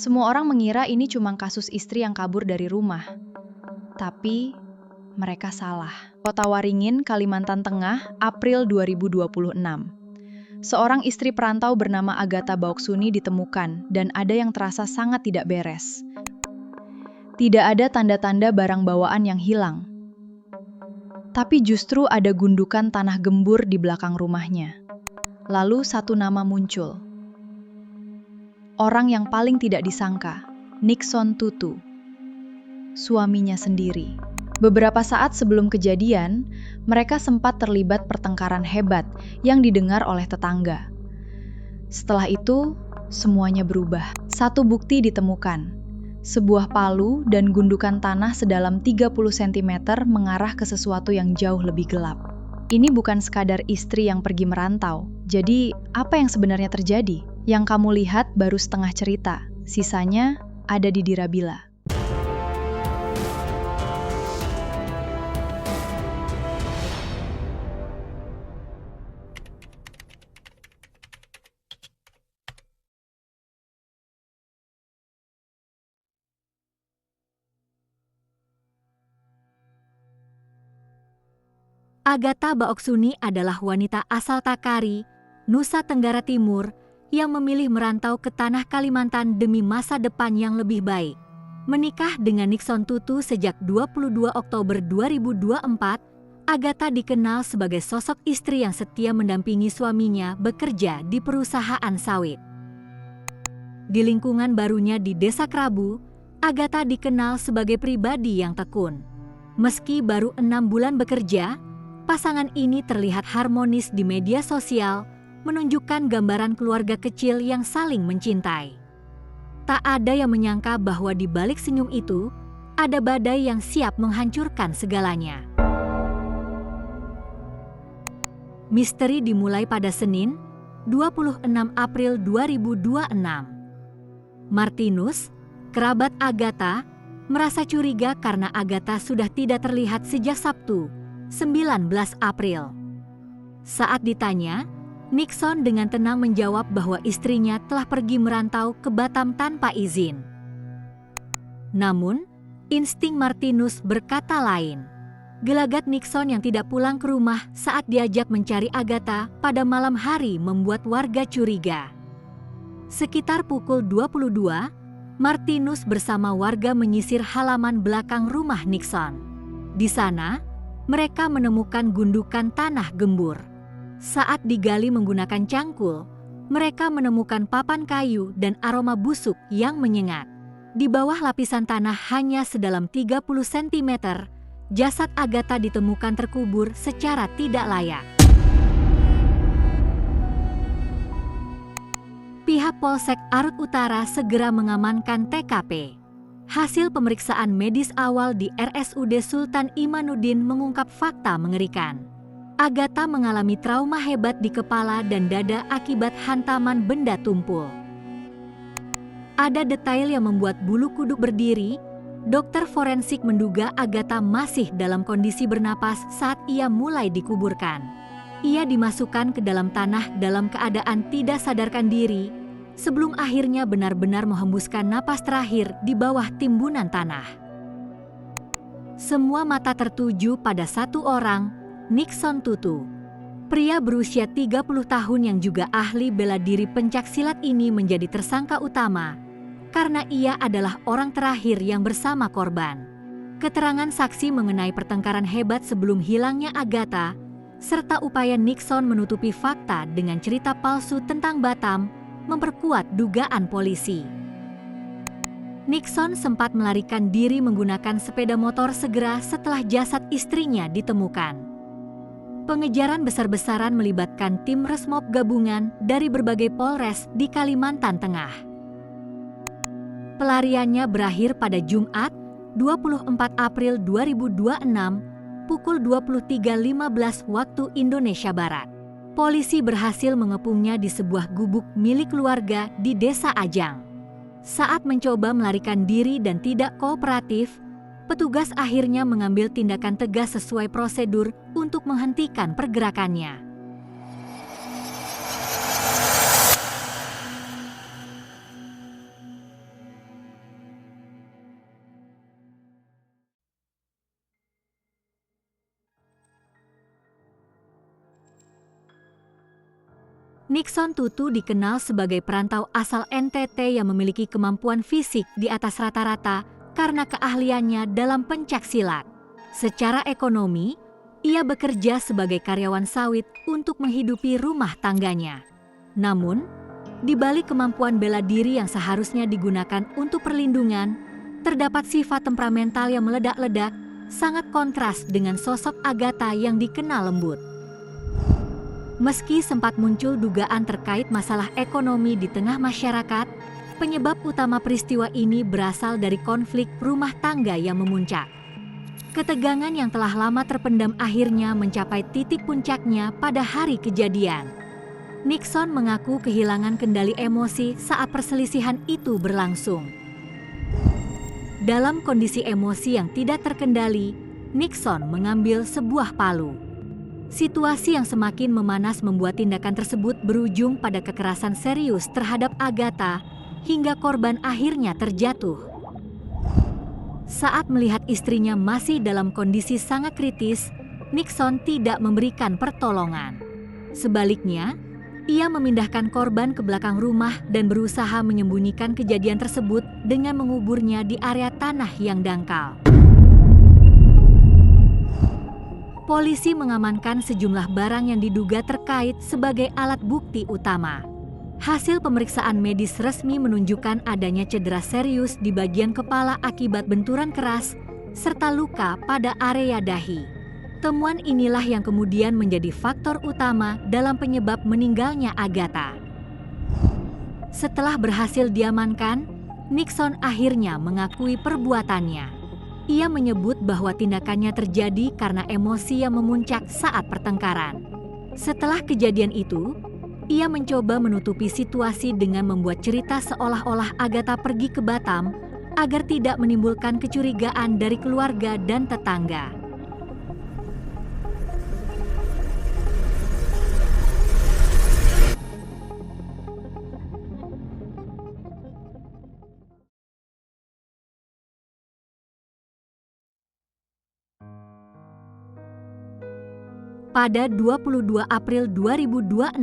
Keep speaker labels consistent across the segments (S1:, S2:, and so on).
S1: Semua orang mengira ini cuma kasus istri yang kabur dari rumah. Tapi, mereka salah. Kota Waringin, Kalimantan Tengah, April 2026. Seorang istri perantau bernama Agatha Bauksuni ditemukan, dan ada yang terasa sangat tidak beres. Tidak ada tanda-tanda barang bawaan yang hilang. Tapi justru ada gundukan tanah gembur di belakang rumahnya. Lalu satu nama muncul. Orang yang paling tidak disangka, Nixon Tutu. Suaminya sendiri. Beberapa saat sebelum kejadian, mereka sempat terlibat pertengkaran hebat yang didengar oleh tetangga. Setelah itu, semuanya berubah. Satu bukti ditemukan. Sebuah palu dan gundukan tanah sedalam 30 cm mengarah ke sesuatu yang jauh lebih gelap. Ini bukan sekadar istri yang pergi merantau. Jadi, apa yang sebenarnya terjadi? Yang kamu lihat baru setengah cerita. Sisanya ada di Dirabila.
S2: Agatha Bauksuni adalah wanita asal Takari, Nusa Tenggara Timur, yang memilih merantau ke tanah Kalimantan demi masa depan yang lebih baik. Menikah dengan Nixon Tutu sejak 22 Oktober 2024, Agatha dikenal sebagai sosok istri yang setia mendampingi suaminya bekerja di perusahaan sawit. Di lingkungan barunya di Desa Krabu, Agatha dikenal sebagai pribadi yang tekun. Meski baru 6 bulan bekerja, pasangan ini terlihat harmonis di media sosial, menunjukkan gambaran keluarga kecil yang saling mencintai. Tak ada yang menyangka bahwa di balik senyum itu, ada badai yang siap menghancurkan segalanya. Misteri dimulai pada Senin, 26 April 2026. Martinus, kerabat Agatha, merasa curiga karena Agatha sudah tidak terlihat sejak Sabtu, 19 April. Saat ditanya, Nixon dengan tenang menjawab bahwa istrinya telah pergi merantau ke Batam tanpa izin. Namun, insting Martinus berkata lain. Gelagat Nixon yang tidak pulang ke rumah saat diajak mencari Agatha pada malam hari membuat warga curiga. Sekitar pukul 22, Martinus bersama warga menyisir halaman belakang rumah Nixon. Di sana, mereka menemukan gundukan tanah gembur. Saat digali menggunakan cangkul, mereka menemukan papan kayu dan aroma busuk yang menyengat. Di bawah lapisan tanah hanya sedalam 30 cm, jasad Agatha ditemukan terkubur secara tidak layak. Pihak Polsek Arut Utara segera mengamankan TKP. Hasil pemeriksaan medis awal di RSUD Sultan Imanuddin mengungkap fakta mengerikan. Agatha mengalami trauma hebat di kepala dan dada akibat hantaman benda tumpul. Ada detail yang membuat bulu kuduk berdiri. Dokter forensik menduga Agatha masih dalam kondisi bernapas saat ia mulai dikuburkan. Ia dimasukkan ke dalam tanah dalam keadaan tidak sadarkan diri, sebelum akhirnya benar-benar menghembuskan napas terakhir di bawah timbunan tanah. Semua mata tertuju pada satu orang, Nixon Tutu. Pria berusia 30 tahun yang juga ahli bela diri pencaksilat ini menjadi tersangka utama, karena ia adalah orang terakhir yang bersama korban. Keterangan saksi mengenai pertengkaran hebat sebelum hilangnya Agatha, serta upaya Nixon menutupi fakta dengan cerita palsu tentang Batam, memperkuat dugaan polisi. Nixon sempat melarikan diri menggunakan sepeda motor segera setelah jasad istrinya ditemukan. Pengejaran besar-besaran melibatkan tim Resmob gabungan dari berbagai polres di Kalimantan Tengah. Pelariannya berakhir pada Jumat, 24 April 2026, pukul 23.15 waktu Indonesia Barat. Polisi berhasil mengepungnya di sebuah gubuk milik keluarga di Desa Ajang. Saat mencoba melarikan diri dan tidak kooperatif, petugas akhirnya mengambil tindakan tegas sesuai prosedur untuk menghentikan pergerakannya. Nixon Tutu dikenal sebagai perantau asal NTT yang memiliki kemampuan fisik di atas rata-rata karena keahliannya dalam pencaksilat. Secara ekonomi, ia bekerja sebagai karyawan sawit untuk menghidupi rumah tangganya. Namun, di balik kemampuan bela diri yang seharusnya digunakan untuk perlindungan, terdapat sifat temperamental yang meledak-ledak, sangat kontras dengan sosok Agatha yang dikenal lembut. Meski sempat muncul dugaan terkait masalah ekonomi di tengah masyarakat, penyebab utama peristiwa ini berasal dari konflik rumah tangga yang memuncak. Ketegangan yang telah lama terpendam akhirnya mencapai titik puncaknya pada hari kejadian. Nixon mengaku kehilangan kendali emosi saat perselisihan itu berlangsung. Dalam kondisi emosi yang tidak terkendali, Nixon mengambil sebuah palu. Situasi yang semakin memanas membuat tindakan tersebut berujung pada kekerasan serius terhadap Agatha hingga korban akhirnya terjatuh. Saat melihat istrinya masih dalam kondisi sangat kritis, Nixon tidak memberikan pertolongan. Sebaliknya, ia memindahkan korban ke belakang rumah dan berusaha menyembunyikan kejadian tersebut dengan menguburnya di area tanah yang dangkal. Polisi mengamankan sejumlah barang yang diduga terkait sebagai alat bukti utama. Hasil pemeriksaan medis resmi menunjukkan adanya cedera serius di bagian kepala akibat benturan keras, serta luka pada area dahi. Temuan inilah yang kemudian menjadi faktor utama dalam penyebab meninggalnya Agatha. Setelah berhasil diamankan, Nixon akhirnya mengakui perbuatannya. Ia menyebut bahwa tindakannya terjadi karena emosi yang memuncak saat pertengkaran. Setelah kejadian itu, ia mencoba menutupi situasi dengan membuat cerita seolah-olah Agatha pergi ke Batam agar tidak menimbulkan kecurigaan dari keluarga dan tetangga. Pada 22 April 2026,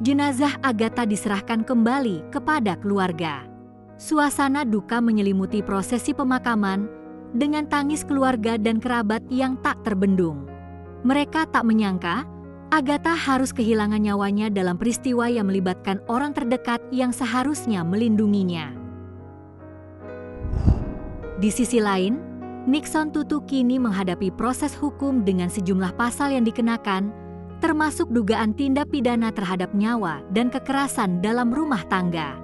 S2: jenazah Agatha diserahkan kembali kepada keluarga. Suasana duka menyelimuti prosesi pemakaman dengan tangis keluarga dan kerabat yang tak terbendung. Mereka tak menyangka Agatha harus kehilangan nyawanya dalam peristiwa yang melibatkan orang terdekat yang seharusnya melindunginya. Di sisi lain, Nixon Tutu kini menghadapi proses hukum dengan sejumlah pasal yang dikenakan, termasuk dugaan tindak pidana terhadap nyawa dan kekerasan dalam rumah tangga.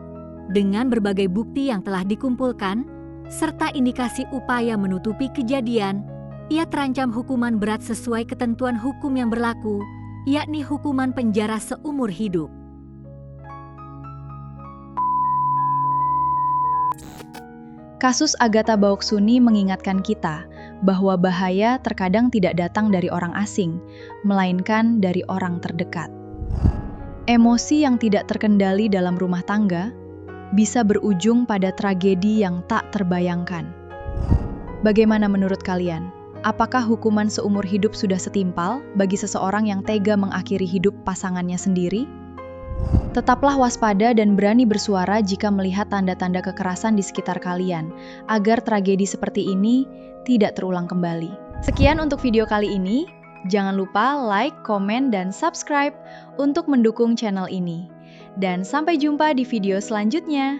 S2: Dengan berbagai bukti yang telah dikumpulkan, serta indikasi upaya menutupi kejadian, ia terancam hukuman berat sesuai ketentuan hukum yang berlaku, yakni hukuman penjara seumur hidup.
S1: Kasus Agatha Baoksuni mengingatkan kita bahwa bahaya terkadang tidak datang dari orang asing, melainkan dari orang terdekat. Emosi yang tidak terkendali dalam rumah tangga bisa berujung pada tragedi yang tak terbayangkan. Bagaimana menurut kalian? Apakah hukuman seumur hidup sudah setimpal bagi seseorang yang tega mengakhiri hidup pasangannya sendiri? Tetaplah waspada dan berani bersuara jika melihat tanda-tanda kekerasan di sekitar kalian, agar tragedi seperti ini tidak terulang kembali. Sekian untuk video kali ini. Jangan lupa like, komen, dan subscribe untuk mendukung channel ini. Dan sampai jumpa di video selanjutnya.